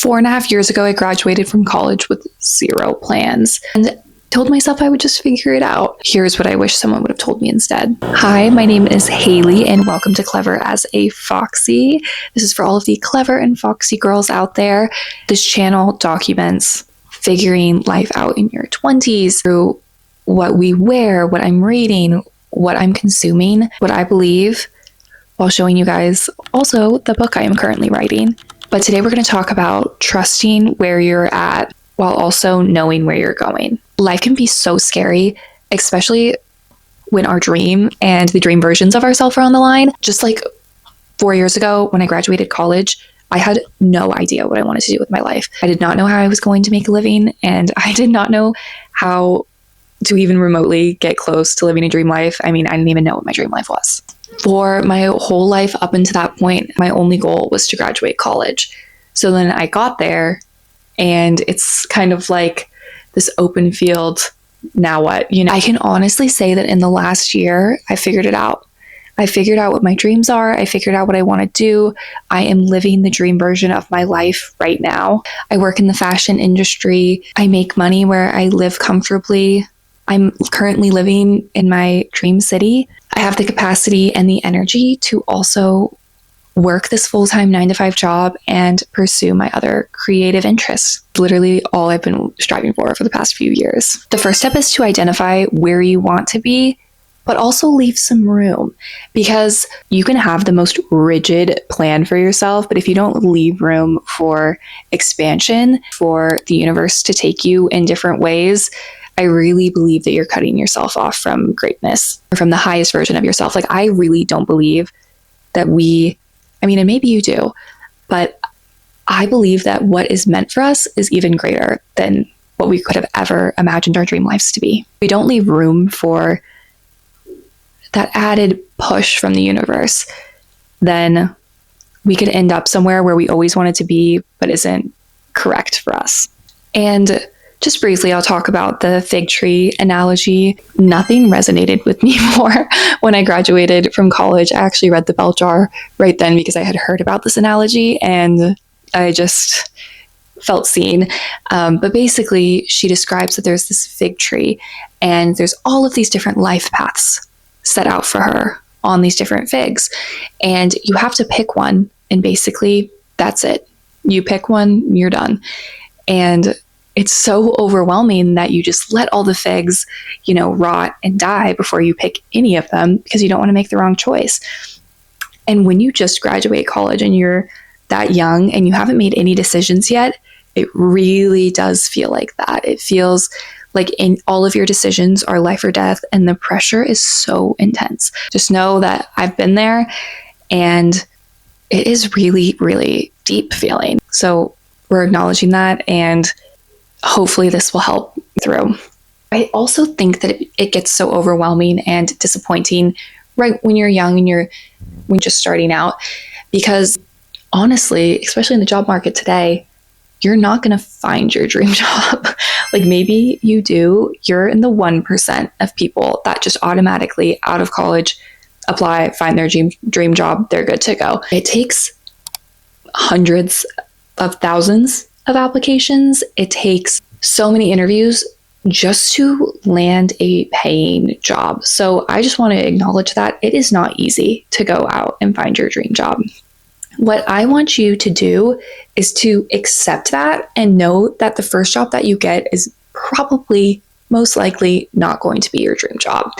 4.5 years ago, I graduated from college with zero plans and told myself I would just figure it out. Here's what I wish someone would have told me instead. Hi, my name is Haley and welcome to Clever as a Foxy. This is for all of the clever and foxy girls out there. This channel documents figuring life out in your 20s through what we wear, what I'm reading, what I'm consuming, what I believe, while showing you guys also the book I am currently writing. But today we're going to talk about trusting where you're at while also knowing where you're going. Life can be so scary, especially when our dream and the dream versions of ourselves are on the line. Just like 4 years ago when I graduated college, I had no idea what I wanted to do with my life. I did not know how I was going to make a living, and I did not know how to even remotely get close to living a dream life. I mean, I didn't even know what my dream life was. For my whole life up until that point, my only goal was to graduate college. So then I got there, and it's kind of like this open field. Now what? I can honestly say that in the last year, I figured it out. I figured out what my dreams are. I figured out what I want to do. I am living the dream version of my life right now. I work in the fashion industry. I make money where I live comfortably. I'm currently living in my dream city. I have the capacity and the energy to also work this full-time 9-to-5 job and pursue my other creative interests. Literally all I've been striving for the past few years. The first step is to identify where you want to be, but also leave some room, because you can have the most rigid plan for yourself, but if you don't leave room for expansion, for the universe to take you in different ways, I really believe that you're cutting yourself off from greatness, or from the highest version of yourself. Like, I really don't believe that and maybe you do, but I believe that what is meant for us is even greater than what we could have ever imagined our dream lives to be. We don't leave room for that added push from the universe, then we could end up somewhere where we always wanted to be, but isn't correct for us. And just briefly, I'll talk about the fig tree analogy. Nothing resonated with me more when I graduated from college. I actually read The Bell Jar right then because I had heard about this analogy and I just felt seen. But basically, she describes that there's this fig tree and there's all of these different life paths set out for her on these different figs. And you have to pick one, and basically that's it. You pick one, you're done. And it's so overwhelming that you just let all the figs, rot and die before you pick any of them because you don't want to make the wrong choice. And when you just graduate college and you're that young and you haven't made any decisions yet, it really does feel like that. It feels like in all of your decisions are life or death, and the pressure is so intense. Just know that I've been there, and it is really, really deep feeling. So we're acknowledging that, and hopefully this will help through. I also think that it gets so overwhelming and disappointing right when you're young and when just starting out, because honestly, especially in the job market today, you're not going to find your dream job. Like, maybe you do. You're in the 1% of people that just automatically out of college apply, find their dream job, they're good to go. It takes hundreds of thousands of applications. It takes so many interviews just to land a paying job. So I just want to acknowledge that it is not easy to go out and find your dream job. What I want you to do is to accept that and know that the first job that you get is probably most likely not going to be your dream job.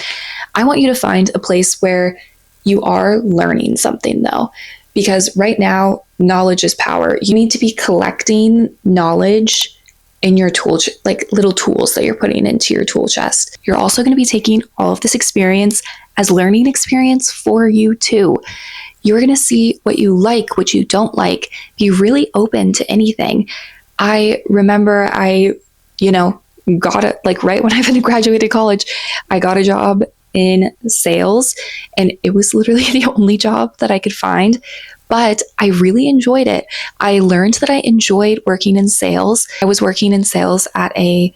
I want you to find a place where you are learning something though, because right now, knowledge is power. You need to be collecting knowledge in your tool, like little tools that you're putting into your tool chest. You're also going to be taking all of this experience as learning experience for you too. You're going to see what you like, what you don't like. Be really open to anything. I remember I got it right when I graduated college, I got a job in sales, and it was literally the only job that I could find, but I really enjoyed it. I learned that I enjoyed working in sales. I was working in sales at a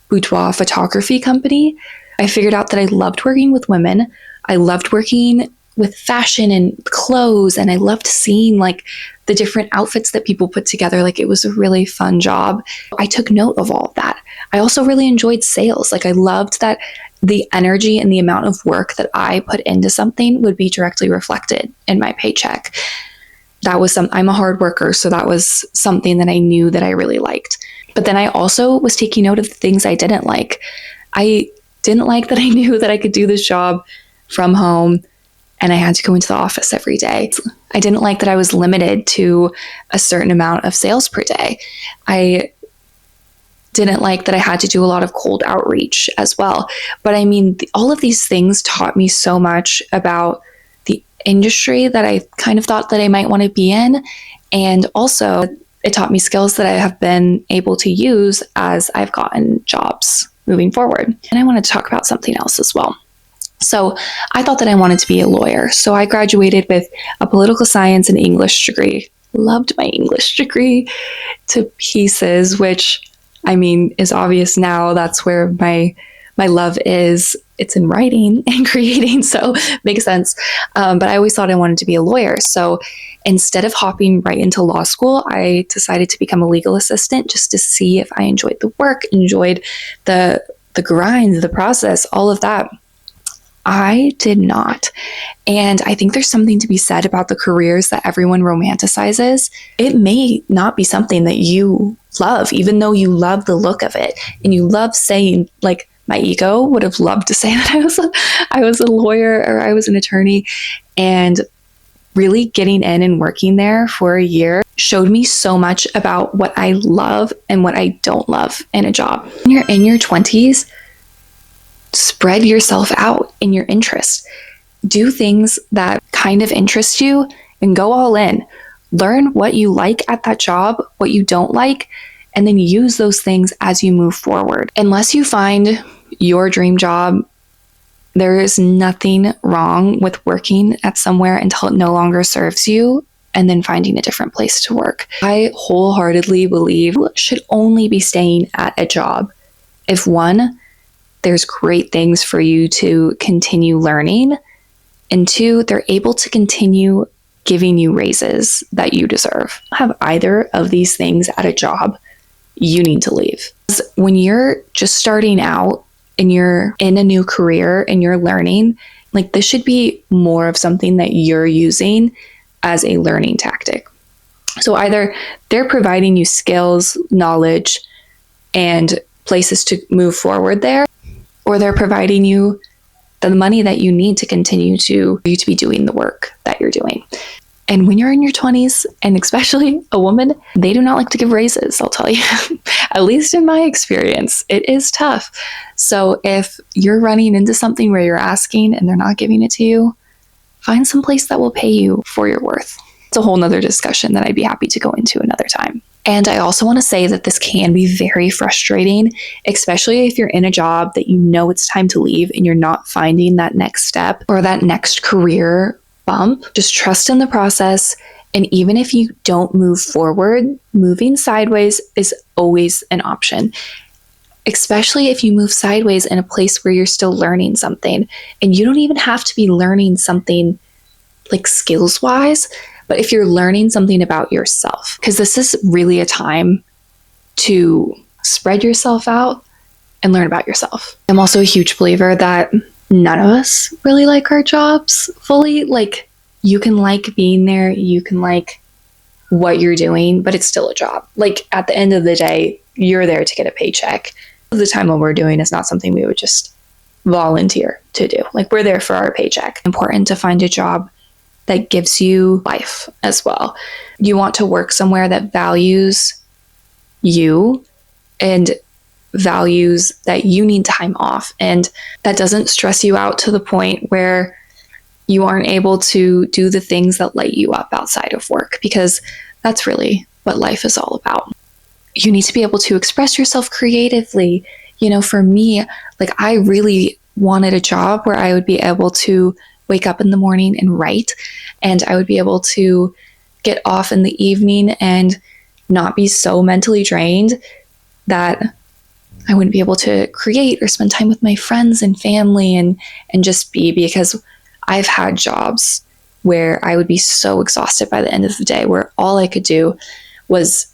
boudoir photography company. I figured out that I loved working with women. I loved working with fashion and clothes, and I loved seeing like the different outfits that people put together. Like, it was a really fun job. I took note of all of that. I also really enjoyed sales. Like, I loved that the energy and the amount of work that I put into something would be directly reflected in my paycheck. I'm a hard worker, so that was something that I knew that I really liked. But then I also was taking note of the things I didn't like. I didn't like that I knew that I could do this job from home and I had to go into the office every day. I didn't like that I was limited to a certain amount of sales per day. I didn't like that I had to do a lot of cold outreach as well. But I mean, all of these things taught me so much about the industry that I kind of thought that I might want to be in. And also, it taught me skills that I have been able to use as I've gotten jobs moving forward. And I wanted to talk about something else as well. So I thought that I wanted to be a lawyer. So I graduated with a political science and English degree. Loved my English degree to pieces, which, I mean, is obvious now. That's where my love is. It's in writing and creating, so makes sense. But I always thought I wanted to be a lawyer. So instead of hopping right into law school, I decided to become a legal assistant just to see if I enjoyed the work, enjoyed the grind, the process, all of that. I did not. And I think there's something to be said about the careers that everyone romanticizes. It may not be something that you love, even though you love the look of it. And you love saying, like, my ego would have loved to say that I was a lawyer or I was an attorney. And really getting in and working there for a year showed me so much about what I love and what I don't love in a job. When you're in your 20s, spread yourself out in your interests. Do things that kind of interest you and go all in. Learn what you like at that job, what you don't like, and then use those things as you move forward. Unless you find your dream job, there is nothing wrong with working at somewhere until it no longer serves you and then finding a different place to work. I wholeheartedly believe you should only be staying at a job if, one, there's great things for you to continue learning, and two, they're able to continue giving you raises that you deserve. Have either of these things at a job, you need to leave. When you're just starting out and you're in a new career and you're learning, like, this should be more of something that you're using as a learning tactic. So either they're providing you skills, knowledge, and places to move forward there, or they're providing you the money that you need to continue to be doing the work that you're doing. And when you're in your 20s, and especially a woman, they do not like to give raises, I'll tell you. At least in my experience, it is tough. So if you're running into something where you're asking and they're not giving it to you, find some place that will pay you for your worth. It's a whole nother discussion that I'd be happy to go into another time. And I also want to say that this can be very frustrating, especially if you're in a job that you know it's time to leave and you're not finding that next step or that next career bump. Just trust in the process. And even if you don't move forward, moving sideways is always an option, especially if you move sideways in a place where you're still learning something. And you don't even have to be learning something like skills-wise, but if you're learning something about yourself, because this is really a time to spread yourself out and learn about yourself. I'm also a huge believer that none of us really like our jobs fully. Like, you can like being there, you can like what you're doing, but it's still a job. Like, at the end of the day, you're there to get a paycheck. The time what we're doing is not something we would just volunteer to do. Like, we're there for our paycheck. Important to find a job that gives you life as well. You want to work somewhere that values you and values that you need time off, and that doesn't stress you out to the point where you aren't able to do the things that light you up outside of work, because that's really what life is all about. You need to be able to express yourself creatively. You know, for me, like, I really wanted a job where I would be able to wake up in the morning and write, and I would be able to get off in the evening and not be so mentally drained that I wouldn't be able to create or spend time with my friends and family and just be, because I've had jobs where I would be so exhausted by the end of the day, where all I could do was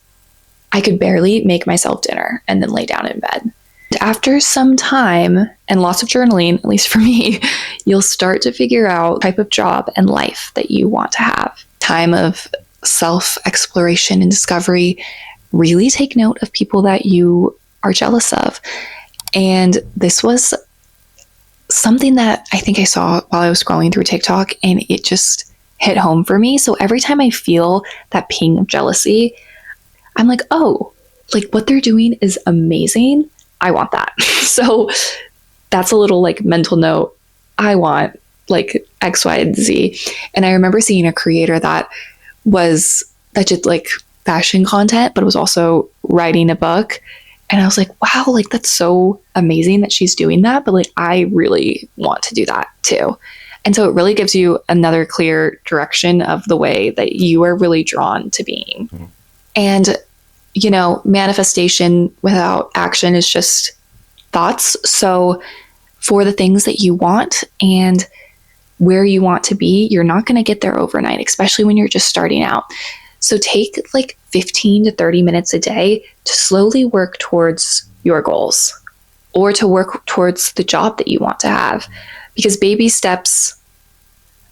I could barely make myself dinner and then lay down in bed. After some time and lots of journaling, at least for me, you'll start to figure out the type of job and life that you want to have. Time of self-exploration and discovery. Really take note of people that you are jealous of. And this was something that I think I saw while I was scrolling through TikTok, and it just hit home for me. So every time I feel that ping of jealousy, I'm like, oh, like what they're doing is amazing. I want that. So that's a little like mental note. I want like X, Y, and Z. And I remember seeing a creator that did like fashion content, but was also writing a book. And I was like, wow, like that's so amazing that she's doing that. But like, I really want to do that too. And so it really gives you another clear direction of the way that you are really drawn to being. Mm-hmm. And, you know, manifestation without action is just thoughts. So for the things that you want and where you want to be, you're not going to get there overnight, especially when you're just starting out. So take like 15 to 30 minutes a day to slowly work towards your goals or to work towards the job that you want to have, because baby steps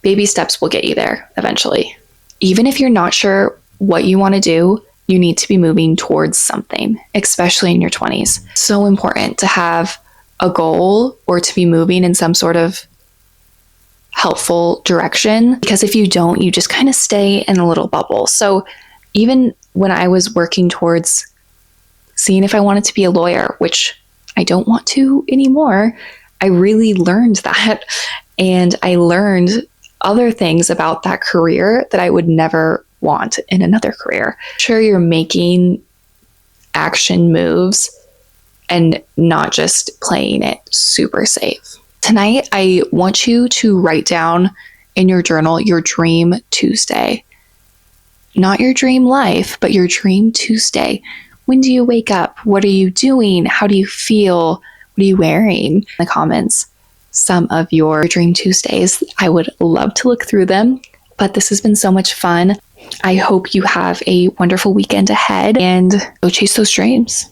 will get you there eventually. Even if you're not sure what you want to do, you need to be moving towards something, especially in your 20s. So important to have a goal or to be moving in some sort of helpful direction, because if you don't, you just kind of stay in a little bubble. So even when I was working towards seeing if I wanted to be a lawyer, which I don't want to anymore, I really learned that. And I learned other things about that career that I would never want in another career. Sure, you're making action moves and not just playing it super safe. Tonight, I want you to write down in your journal your dream Tuesday. Not your dream life, but your dream Tuesday. When do you wake up? What are you doing? How do you feel? What are you wearing? In the comments, some of your dream Tuesdays. I would love to look through them, but this has been so much fun. I hope you have a wonderful weekend ahead and go chase those dreams.